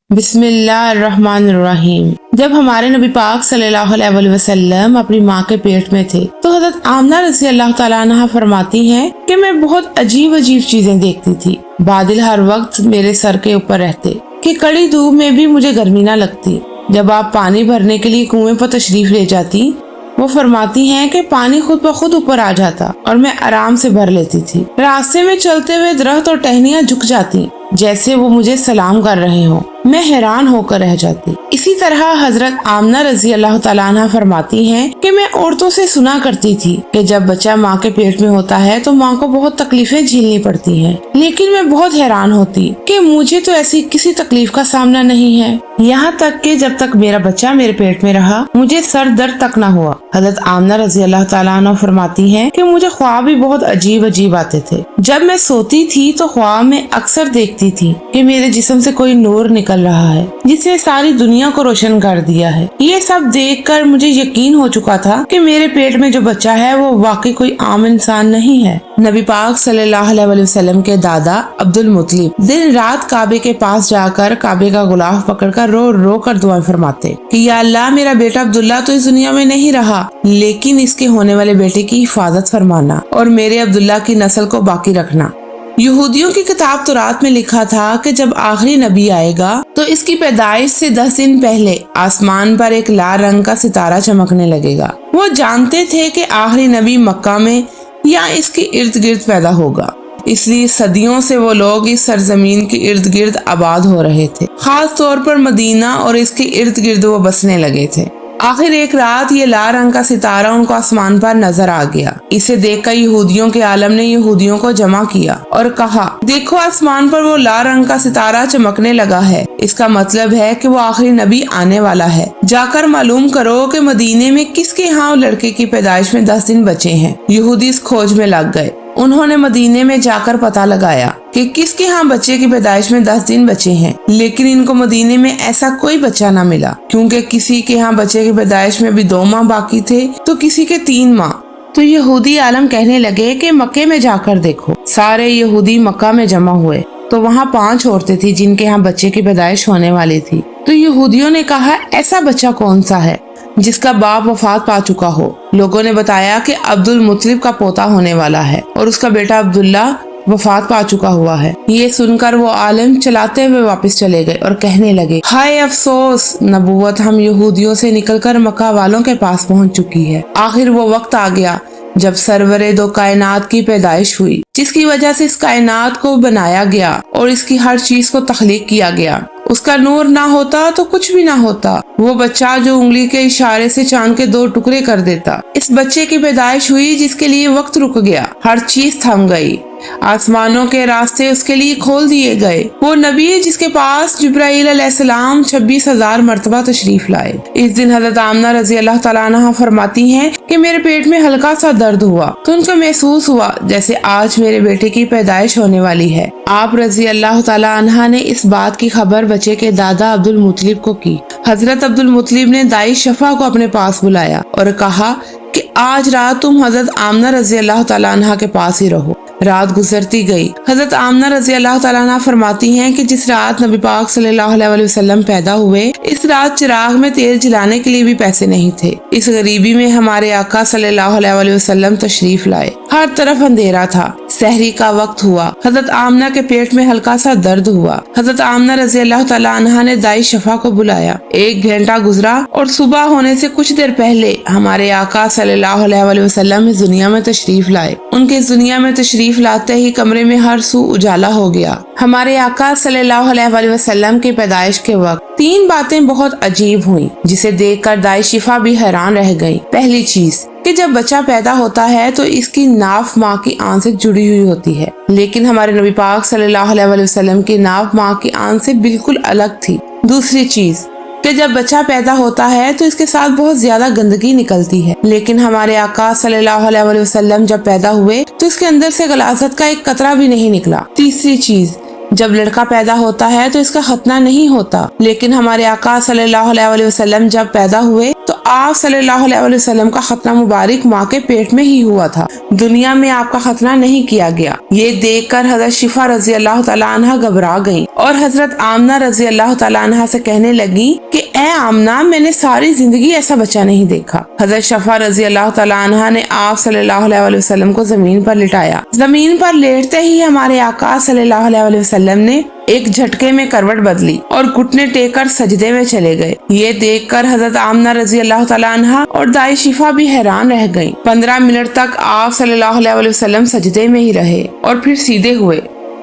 بسم اللہ الرحمن الرحیم۔ جب ہمارے نبی پاک صلی اللہ علیہ وسلم اپنی ماں کے پیٹ میں تھے تو حضرت آمنہ رضی اللہ تعالیٰ عنہ فرماتی ہیں کہ میں بہت عجیب چیزیں دیکھتی تھی۔ بادل ہر وقت میرے سر کے اوپر رہتے کہ کڑی دھوپ میں بھی مجھے گرمی نہ لگتی۔ جب آپ پانی بھرنے کے لیے کنویں پر تشریف لے جاتی، وہ فرماتی ہیں کہ پانی خود بخود اوپر آ جاتا اور میں آرام سے بھر لیتی تھی۔ راستے میں چلتے ہوئے درخت اور ٹہنیاں جھک جاتی جیسے وہ مجھے سلام کر رہے ہوں، میں حیران ہو کر رہ جاتی۔ اسی طرح حضرت آمنہ رضی اللہ تعالیٰ عنہ فرماتی ہیں کہ میں عورتوں سے سنا کرتی تھی کہ جب بچہ ماں کے پیٹ میں ہوتا ہے تو ماں کو بہت تکلیفیں جھیلنی پڑتی ہیں، لیکن میں بہت حیران ہوتی کہ مجھے تو ایسی کسی تکلیف کا سامنا نہیں ہے، یہاں تک کہ جب تک میرا بچہ میرے پیٹ میں رہا مجھے سر درد تک نہ ہوا۔ حضرت آمنہ رضی اللہ تعالیٰ عنہ فرماتی ہیں کہ مجھے خواب بھی بہت عجیب آتے تھے۔ جب میں سوتی تھی تو خواب میں اکثر دیکھتی تھی کہ میرے جسم سے کوئی نور نکل رہا ہے جس نے ساری دنیا کو روشن کر دیا ہے۔ یہ سب دیکھ کر مجھے یقین ہو چکا تھا کہ میرے پیٹ میں جو بچہ ہے وہ واقعی کوئی عام انسان نہیں ہے۔ نبی پاک صلی اللہ علیہ وسلم کے دادا عبد المطلب دن رات کعبے کے پاس جا کر کعبے کا غلاف پکڑ کر رو رو کر دعائیں فرماتے کہ یا اللہ، میرا بیٹا عبداللہ تو اس دنیا میں نہیں رہا، لیکن اس کے ہونے والے بیٹے کی حفاظت فرمانا اور میرے عبداللہ کی نسل کو باقی رکھنا۔ یہودیوں کی کتاب تورات میں لکھا تھا کہ جب آخری نبی آئے گا تو اس کی پیدائش سے 10 دن پہلے آسمان پر ایک لال رنگ کا ستارہ چمکنے لگے گا۔ وہ جانتے تھے کہ آخری نبی مکہ میں یا اس کے ارد گرد پیدا ہوگا، اس لیے صدیوں سے وہ لوگ اس سرزمین کے ارد گرد آباد ہو رہے تھے، خاص طور پر مدینہ اور اس کے ارد گرد وہ بسنے لگے تھے۔ آخر ایک رات یہ لال رنگ کا ستارہ ان کو آسمان پر نظر آ گیا۔ اسے دیکھ کر یہودیوں کے عالم نے یہودیوں کو جمع کیا اور کہا، دیکھو آسمان پر وہ لال رنگ کا ستارہ چمکنے لگا ہے، اس کا مطلب ہے کہ وہ آخری نبی آنے والا ہے۔ جا کر معلوم کرو کہ مدینے میں کس کے ہاں لڑکے کی پیدائش میں 10 دن بچے ہیں۔ یہودی اس کھوج میں لگ گئے۔ انہوں نے مدینے میں جا کر پتہ لگایا کہ کس کے ہاں بچے کی پیدائش میں 10 دن بچے ہیں، لیکن ان کو مدینے میں ایسا کوئی بچہ نہ ملا، کیونکہ کسی کے ہاں بچے کی پیدائش میں بھی 2 ماہ باقی تھے تو کسی کے 3 ماہ۔ تو یہودی عالم کہنے لگے کہ مکے میں جا کر دیکھو۔ سارے یہودی مکہ میں جمع ہوئے تو وہاں 5 عورتیں تھیں جن کے ہاں بچے کی پیدائش ہونے والی تھی۔ تو یہودیوں نے کہا، ایسا بچہ کون سا ہے جس کا باپ وفات پا چکا ہو؟ لوگوں نے بتایا کہ عبد المطلب کا پوتا ہونے والا ہے اور اس کا بیٹا عبداللہ وفات پا چکا ہوا ہے۔ یہ سن کر وہ عالم چلاتے ہوئے واپس چلے گئے اور کہنے لگے، ہائے افسوس، نبوت ہم یہودیوں سے نکل کر مکہ والوں کے پاس پہنچ چکی ہے۔ آخر وہ وقت آ گیا جب سرور دو کائنات کی پیدائش ہوئی، جس کی وجہ سے اس کائنات کو بنایا گیا اور اس کی ہر چیز کو تخلیق کیا گیا۔ اس کا نور نہ ہوتا تو کچھ بھی نہ ہوتا، وہ بچہ جو انگلی کے اشارے سے چاند کے 2 ٹکڑے کر دیتا۔ اس بچے کی پیدائش ہوئی جس کے لیے وقت رک گیا، ہر چیز تھم گئی، آسمانوں کے راستے اس کے لیے کھول دیے گئے۔ وہ نبی ہے جس کے پاس جبرائیل علیہ السلام 26,000 مرتبہ تشریف لائے۔ اس دن حضرت آمنہ رضی اللہ تعالیٰ عنہ فرماتی ہیں کہ میرے پیٹ میں ہلکا سا درد ہوا تو ان کو محسوس ہوا جیسے آج میرے بیٹے کی پیدائش ہونے والی ہے۔ آپ رضی اللہ تعالیٰ عنہ نے اس بات کی خبر بچے کے دادا عبد المطلب کو کی۔ حضرت عبد المطلب نے دائی شفا کو اپنے پاس بلایا اور کہا کہ آج رات تم حضرت آمنہ رضی اللہ تعالیٰ عنہ کے پاس ہی رہو۔ رات گزرتی گئی۔ حضرت آمنہ رضی اللہ تعالیٰ عنہ فرماتی ہیں کہ جس رات نبی پاک صلی اللہ علیہ وسلم پیدا ہوئے، اس رات چراغ میں تیل جلانے کے لیے بھی پیسے نہیں تھے۔ اس غریبی میں ہمارے آقا صلی اللہ علیہ وسلم تشریف لائے۔ ہر طرف اندھیرا تھا۔ سحری کا وقت ہوا۔ حضرت آمنہ کے پیٹ میں ہلکا سا درد ہوا۔ حضرت آمنہ رضی اللہ تعالیٰ عنہ نے دائی شفا کو بلایا۔ 1 گھنٹہ گزرا اور صبح ہونے سے کچھ دیر پہلے ہمارے آقا صلی اللہ علیہ وسلم اس دنیا میں تشریف لائے۔ ان کے اس دنیا میں تشریف لاتے ہی کمرے میں ہر سو اجالا ہو گیا۔ ہمارے آقا صلی اللہ علیہ وسلم کی پیدائش کے وقت 3 باتیں بہت عجیب ہوئیں جسے دیکھ کر دائی شفا بھی حیران رہ گئی۔ پہلی چیز کہ جب بچہ پیدا ہوتا ہے تو اس کی ناف ماں کی آنت سے جڑی ہوئی ہوتی ہے، لیکن ہمارے نبی پاک صلی اللہ علیہ وسلم کی ناف ماں کی آنت سے بالکل الگ تھی۔ دوسری چیز کہ جب بچہ پیدا ہوتا ہے تو اس کے ساتھ بہت زیادہ گندگی نکلتی ہے، لیکن ہمارے آقا صلی اللہ علیہ وسلم جب پیدا ہوئے تو اس کے اندر سے غلاظت کا ایک قطرہ بھی نہیں نکلا۔ تیسری چیز، جب لڑکا پیدا ہوتا ہے تو اس کا ختنہ نہیں ہوتا، لیکن ہمارے آقا صلی اللہ علیہ وسلم جب پیدا ہوئے تو آپ صلی اللہ علیہ وسلم کا ختنہ مبارک ماں کے پیٹ میں ہی ہوا تھا، دنیا میں آپ کا ختنہ نہیں کیا گیا۔ یہ دیکھ کر حضرت شفا رضی اللہ تعالیٰ عنہ گھبرا گئیں اور حضرت آمنہ رضی اللہ تعالیٰ عنہ سے کہنے لگی کہ اے آمنہ، میں نے ساری زندگی ایسا بچہ نہیں دیکھا۔ حضرت شفا رضی اللہ تعالیٰ عنہ نے آپ صلی اللہ علیہ وسلم کو زمین پر لٹایا۔ زمین پر لیٹتے ہی ہمارے آقا صلی اللہ علیہ وسلم نے ایک جھٹکے میں کروٹ بدلی اور گھٹنے ٹیک کر سجدے میں چلے گئے۔ یہ دیکھ کر حضرت آمنہ رضی اللہ تعالیٰ عنہ اور دائی شفا بھی حیران رہ گئیں۔ 15 منٹ تک آپ صلی اللہ علیہ وسلم سجدے میں ہی رہے اور پھر سیدھے ہوئے۔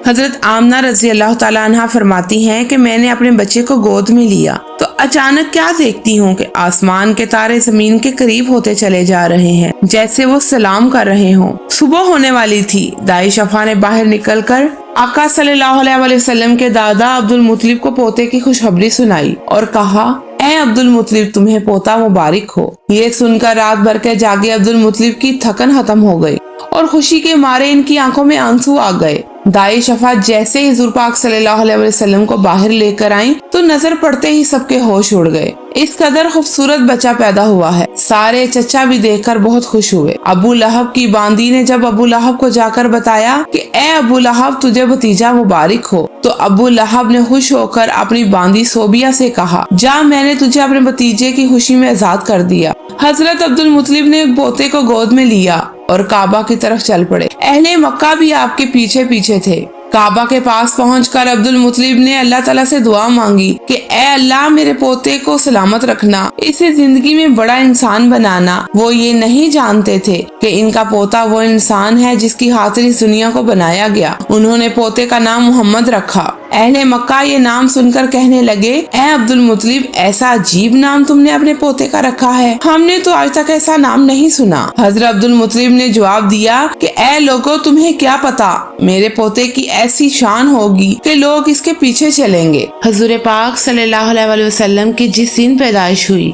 حضرت آمنہ رضی اللہ تعالیٰ عنہ فرماتی ہیں کہ میں نے اپنے بچے کو گود میں لیا تو اچانک کیا دیکھتی ہوں کہ آسمان کے تارے زمین کے قریب ہوتے چلے جا رہے ہیں، جیسے وہ سلام کر رہے ہوں۔ صبح ہونے والی تھی۔ دائی شفا نے باہر نکل کر آقا صلی اللہ علیہ وسلم کے دادا عبد المطلب کو پوتے کی خوشخبری سنائی اور کہا، اے عبد المطلب، تمہیں پوتا مبارک ہو۔ یہ سن کر رات بھر کے جاگے عبد المطلب کی تھکن ختم ہو گئی اور خوشی کے مارے ان کی آنکھوں میں آنسو آ گئے۔ دائی شفا جیسے ہی حضور پاک صلی اللہ علیہ وسلم کو باہر لے کر آئیں تو نظر پڑتے ہی سب کے ہوش اڑ گئے۔ اس قدر خوبصورت بچہ پیدا ہوا ہے۔ سارے چچا بھی دیکھ کر بہت خوش ہوئے۔ ابو لہب کی باندی نے جب ابو لہب کو جا کر بتایا کہ اے ابو لہب، تجھے بھتیجا مبارک ہو، تو ابو لہب نے خوش ہو کر اپنی باندی صوبیہ سے کہا، جا، میں نے تجھے اپنے بھتیجے کی خوشی میں آزاد کر دیا۔ حضرت عبد المطلب نے ایک پوتے کو گود میں لیا اور کعبہ کی طرف چل پڑے۔ اہل مکہ بھی آپ کے پیچھے پیچھے تھے۔ کعبہ کے پاس پہنچ کر عبد المطلب نے اللہ تعالیٰ سے دعا مانگی کہ اے اللہ، میرے پوتے کو سلامت رکھنا، اسے زندگی میں بڑا انسان بنانا۔ وہ یہ نہیں جانتے تھے کہ ان کا پوتا وہ انسان ہے جس کی خاطر اس دنیا کو بنایا گیا۔ انہوں نے پوتے کا نام محمد رکھا۔ اہل مکہ یہ نام سن کر کہنے لگے، اے عبد المطلب، ایسا عجیب نام تم نے اپنے پوتے کا رکھا ہے، ہم نے تو آج تک ایسا نام نہیں سنا۔ حضرت عبد المطلب نے جواب دیا کہ اے لوگو، تمہیں کیا پتا، میرے پوتے کی ایسی شان ہوگی کہ لوگ اس کے پیچھے چلیں گے۔ حضور پاک صلی اللہ علیہ وسلم کی جس دن پیدائش ہوئی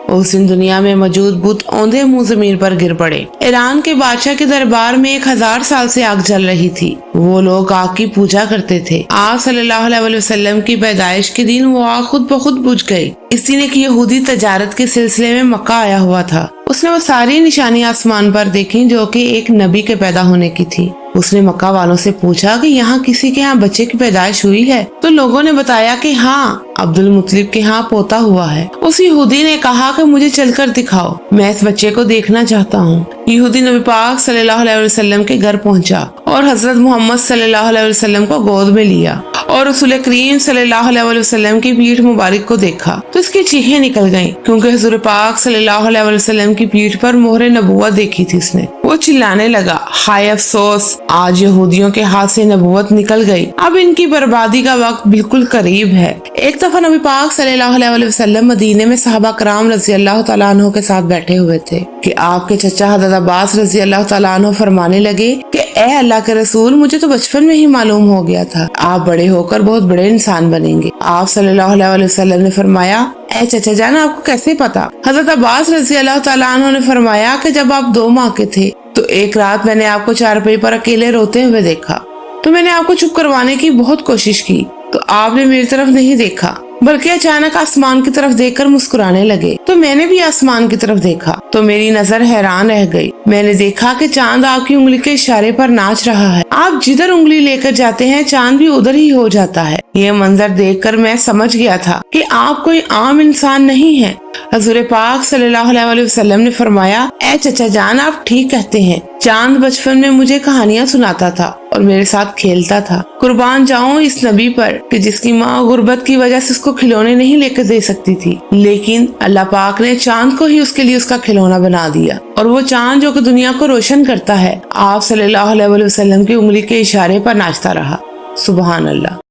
اس دن دنیا میں موجود بت اوندے منہ زمین پر گر پڑے۔ ایران کے بادشاہ کے دربار میں 1000 سال سے آگ جل رہی تھی۔ وہ لوگ آگ کی پوجا کرتے تھے۔ آپ صلی اللہ علیہ وسلم کی پیدائش کے دن وہ آگ خود بخود بجھ گئی۔ اس دن ایک یہودی تجارت کے سلسلے میں مکہ آیا ہوا تھا۔ اس نے وہ ساری نشانیاں آسمان پر دیکھی جو کہ ایک نبی کے پیدا ہونے کی تھی۔ اس نے مکہ والوں سے پوچھا کہ یہاں کسی کے ہاں بچے کی پیدائش ہوئی ہے؟ تو لوگوں نے بتایا کہ ہاں، عبد المطلب کے ہاں پوتا ہوا ہے۔ اس یہودی نے کہا کہ مجھے چل کر دکھاؤ، میں اس بچے کو دیکھنا چاہتا ہوں۔ یہودی نبی پاک صلی اللہ علیہ وسلم کے گھر پہنچا اور حضرت محمد صلی اللہ علیہ وسلم کو گود میں لیا اور رسول کریم صلی اللہ علیہ وسلم کی پیٹھ مبارک کو دیکھا تو اس کی چیخیں نکل گئیں، کیونکہ حضور پاک صلی اللہ علیہ وسلم کی پیٹھ پر مہر نبوت دیکھی تھی اس نے۔ وہ چلانے لگا، ہائے افسوس، آج یہودیوں کے ہاتھ سے نبوت نکل گئی، اب ان کی بربادی کا وقت بالکل قریب ہے۔ ایک دفعہ نبی پاک صلی اللہ علیہ وسلم مدینے میں صحابہ کرام رضی اللہ تعالیٰ عنہ کے ساتھ بیٹھے ہوئے تھے کہ آپ کے چچا حضرت عباس رضی اللہ تعالیٰ عنہ فرمانے لگے کہ اے اللہ کے رسول، مجھے تو بچپن میں ہی معلوم ہو گیا تھا آپ بڑے ہو کر بہت بڑے انسان بنیں گے۔ آپ صلی اللہ علیہ وسلم نے فرمایا، اے چچا جان، آپ کو کیسے پتا؟ حضرت عباس رضی اللہ تعالیٰ عنہ نے فرمایا کہ جب آپ 2 ماہ کے تھے تو ایک رات میں نے آپ کو چارپائی پر اکیلے روتے ہوئے دیکھا، تو میں نے آپ کو چپ کروانے کی بہت کوشش کی تو آپ نے میری طرف نہیں دیکھا بلکہ اچانک آسمان کی طرف دیکھ کر مسکرانے لگے، تو میں نے بھی آسمان کی طرف دیکھا تو میری نظر حیران رہ گئی۔ میں نے دیکھا کہ چاند آپ کی انگلی کے اشارے پر ناچ رہا ہے، آپ جدھر انگلی لے کر جاتے ہیں چاند بھی ادھر ہی ہو جاتا ہے۔ یہ منظر دیکھ کر میں سمجھ گیا تھا کہ آپ کوئی عام انسان نہیں ہے۔ حضور پاک صلی اللہ علیہ وسلم نے فرمایا، اے چچا جان، آپ ٹھیک کہتے ہیں، چاند بچپن میں مجھے کہانیاں سناتا تھا اور میرے ساتھ کھیلتا تھا۔ قربان جاؤں اس نبی پر کہ جس کی ماں غربت کی وجہ سے اس کو کھلونے نہیں لے کر دے سکتی تھی، لیکن اللہ پاک نے چاند کو ہی اس کے لیے اس کا کھلونا بنا دیا، اور وہ چاند جو کہ دنیا کو روشن کرتا ہے آپ صلی اللہ علیہ وسلم کی انگلی کے اشارے پر ناچتا رہا۔ سبحان اللہ۔